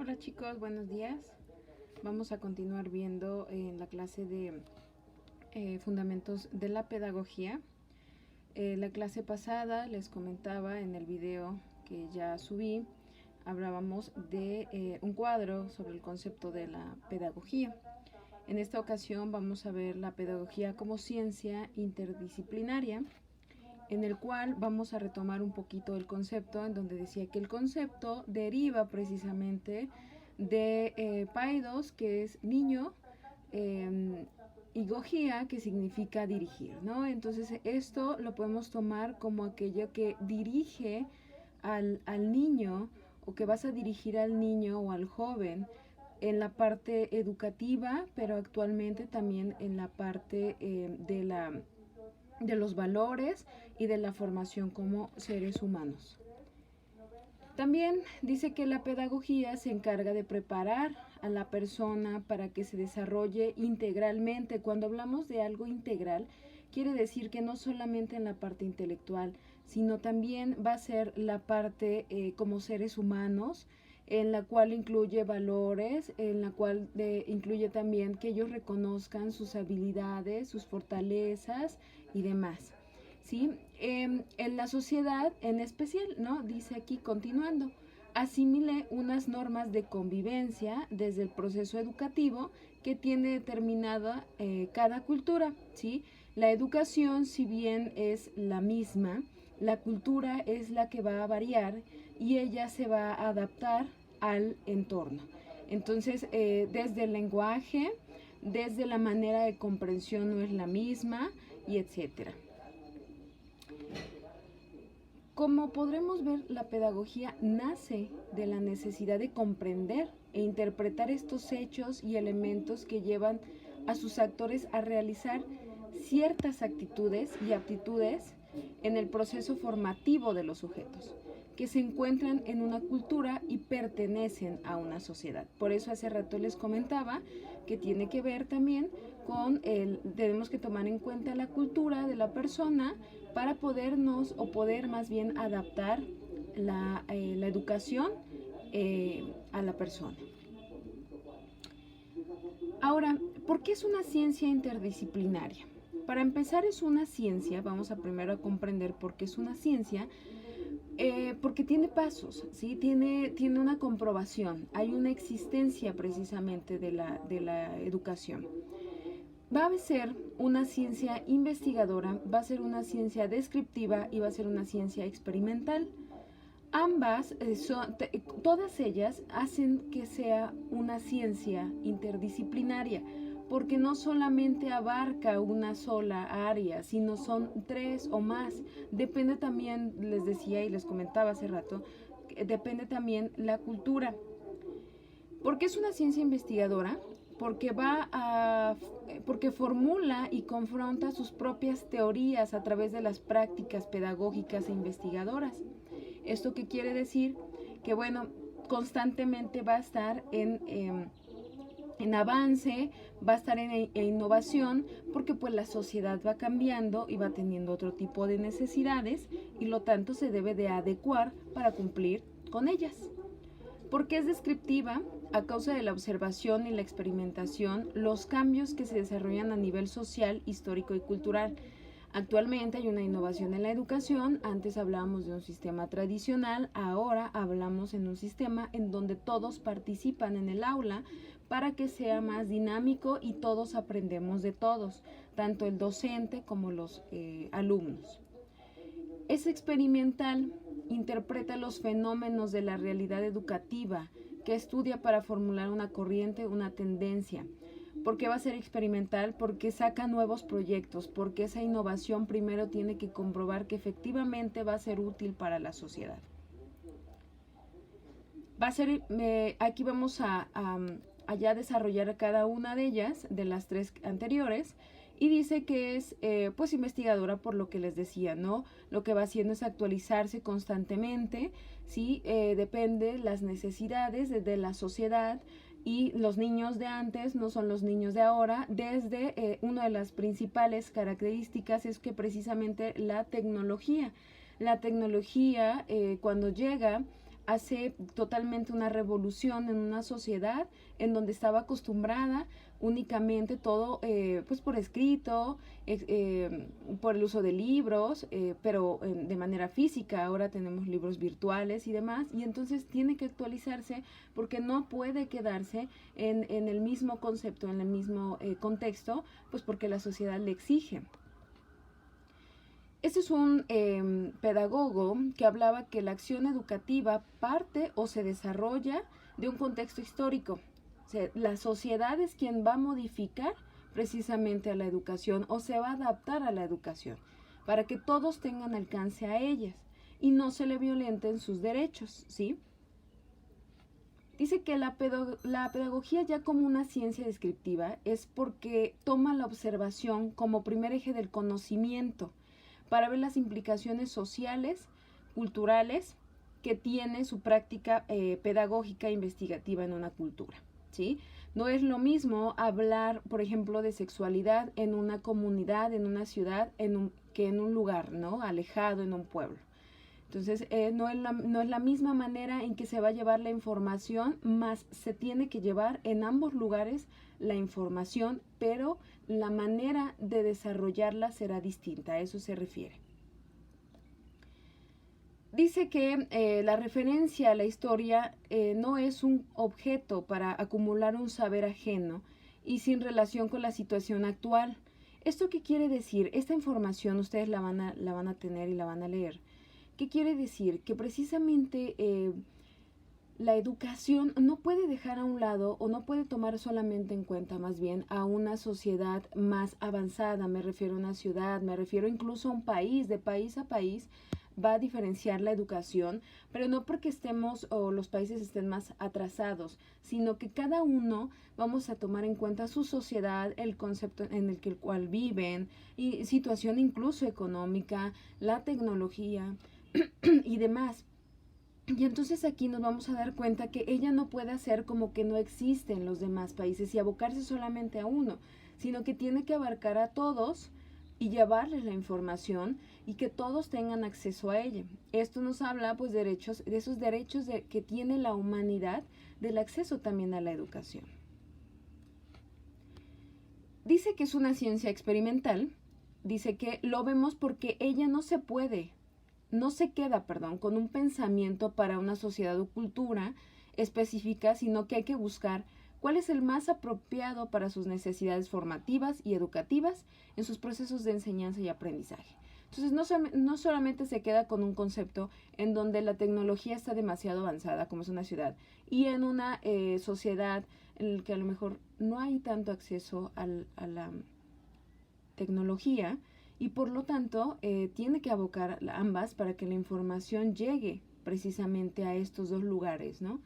Hola chicos, buenos días. Vamos a continuar viendo en la clase de fundamentos de la pedagogía. La clase pasada les comentaba en el video que ya subí, hablábamos de un cuadro sobre el concepto de la pedagogía. En esta ocasión vamos a ver la pedagogía como ciencia interdisciplinaria, en el cual vamos a retomar un poquito el concepto, en donde decía que el concepto deriva precisamente de paidos, que es niño, y gogía, que significa dirigir, ¿no? Entonces esto lo podemos tomar como aquello que dirige al niño, o que vas a dirigir al niño o al joven en la parte educativa, pero actualmente también en la parte de los valores y de la formación como seres humanos. También dice que la pedagogía se encarga de preparar a la persona para que se desarrolle integralmente. Cuando hablamos de algo integral, quiere decir que no solamente en la parte intelectual, sino también va a ser la parte como seres humanos, en la cual incluye valores, en la cual incluye también que ellos reconozcan sus habilidades, sus fortalezas y demás. ¿Sí? En la sociedad en especial, ¿no? Dice aquí, continuando, asimile unas normas de convivencia desde el proceso educativo que tiene determinada cada cultura, ¿sí? La educación, si bien es la misma, la cultura es la que va a variar y ella se va a adaptar al entorno. Entonces, desde el lenguaje, desde la manera de comprensión no es la misma, y etcétera. Como podremos ver, la pedagogía nace de la necesidad de comprender e interpretar estos hechos y elementos que llevan a sus actores a realizar ciertas actitudes y aptitudes en el proceso formativo de los sujetos, que se encuentran en una cultura y pertenecen a una sociedad. Por eso hace rato les comentaba que tiene que ver también con tenemos que tomar en cuenta la cultura de la persona para podernos, o poder más bien adaptar la educación a la persona. Ahora, ¿por qué es una ciencia interdisciplinaria? Para empezar, es una ciencia, vamos a primero a comprender por qué es una ciencia, porque tiene pasos, ¿sí? Tiene una comprobación, hay una existencia precisamente de la educación. Va a ser una ciencia investigadora, va a ser una ciencia descriptiva y va a ser una ciencia experimental. Ambas, todas ellas hacen que sea una ciencia interdisciplinaria, porque no solamente abarca una sola área, sino son 3 o más. Depende también, les decía y les comentaba hace rato, depende también la cultura. ¿Por qué es una ciencia investigadora? Porque formula y confronta sus propias teorías a través de las prácticas pedagógicas e investigadoras. ¿Esto qué quiere decir? Que bueno, constantemente va a estar en avance, va a estar en innovación, porque pues la sociedad va cambiando y va teniendo otro tipo de necesidades, y lo tanto se debe de adecuar para cumplir con ellas. Porque es descriptiva, a causa de la observación y la experimentación, los cambios que se desarrollan a nivel social, histórico y cultural. Actualmente hay una innovación en la educación. Antes hablábamos de un sistema tradicional, ahora hablamos en un sistema en donde todos participan en el aula para que sea más dinámico y todos aprendemos de todos, tanto el docente como los alumnos. Es experimental, interpreta los fenómenos de la realidad educativa, que estudia para formular una corriente, una tendencia. ¿Por qué va a ser experimental? Porque saca nuevos proyectos, porque esa innovación primero tiene que comprobar que efectivamente va a ser útil para la sociedad. Va a ser, aquí vamos a ya desarrollar cada una de ellas, de las 3 anteriores, y dice que es pues investigadora, por lo que les decía, ¿no? Lo que va haciendo es actualizarse constantemente, ¿sí? Depende las necesidades de la sociedad, y los niños de antes no son los niños de ahora. Desde una de las principales características es que precisamente la tecnología cuando llega hace totalmente una revolución en una sociedad en donde estaba acostumbrada únicamente todo pues por escrito, por el uso de libros, pero de manera física. Ahora tenemos libros virtuales y demás, y entonces tiene que actualizarse porque no puede quedarse en el mismo concepto, en el mismo contexto, pues porque la sociedad le exige. Este es un pedagogo que hablaba que la acción educativa parte o se desarrolla de un contexto histórico. O sea, la sociedad es quien va a modificar precisamente a la educación o se va a adaptar a la educación para que todos tengan alcance a ellas y no se le violenten sus derechos, ¿sí? Dice que la pedagogía ya como una ciencia descriptiva es porque toma la observación como primer eje del conocimiento para ver las implicaciones sociales, culturales que tiene su práctica pedagógica e investigativa en una cultura, ¿sí? No es lo mismo hablar, por ejemplo, de sexualidad en una comunidad, en una ciudad, que en un lugar, ¿no? Alejado, en un pueblo. Entonces, no es la misma manera en que se va a llevar la información, más se tiene que llevar en ambos lugares la información, pero la manera de desarrollarla será distinta, a eso se refiere. Dice que la referencia a la historia no es un objeto para acumular un saber ajeno y sin relación con la situación actual. ¿Esto qué quiere decir? Esta información ustedes la van a tener y la van a leer. ¿Qué quiere decir? Que precisamente la educación no puede dejar a un lado o no puede tomar solamente en cuenta más bien a una sociedad más avanzada. Me refiero a una ciudad, me refiero incluso a un país. De país a país va a diferenciar la educación, pero no porque estemos o los países estén más atrasados, sino que cada uno vamos a tomar en cuenta su sociedad, el concepto en el cual viven, y situación incluso económica, la tecnología y demás. Y entonces aquí nos vamos a dar cuenta que ella no puede hacer como que no existen los demás países y abocarse solamente a uno, sino que tiene que abarcar a todos y llevarles la información y que todos tengan acceso a ella. Esto nos habla pues de esos derechos que tiene la humanidad, del acceso también a la educación. Dice que es una ciencia experimental, dice que lo vemos porque ella no se queda, con un pensamiento para una sociedad o cultura específica, sino que hay que buscar cuál es el más apropiado para sus necesidades formativas y educativas en sus procesos de enseñanza y aprendizaje. Entonces, no solamente se queda con un concepto en donde la tecnología está demasiado avanzada, como es una ciudad, y en una sociedad en la que a lo mejor no hay tanto acceso a la tecnología, y por lo tanto tiene que abocar ambas para que la información llegue precisamente a estos dos lugares, ¿no?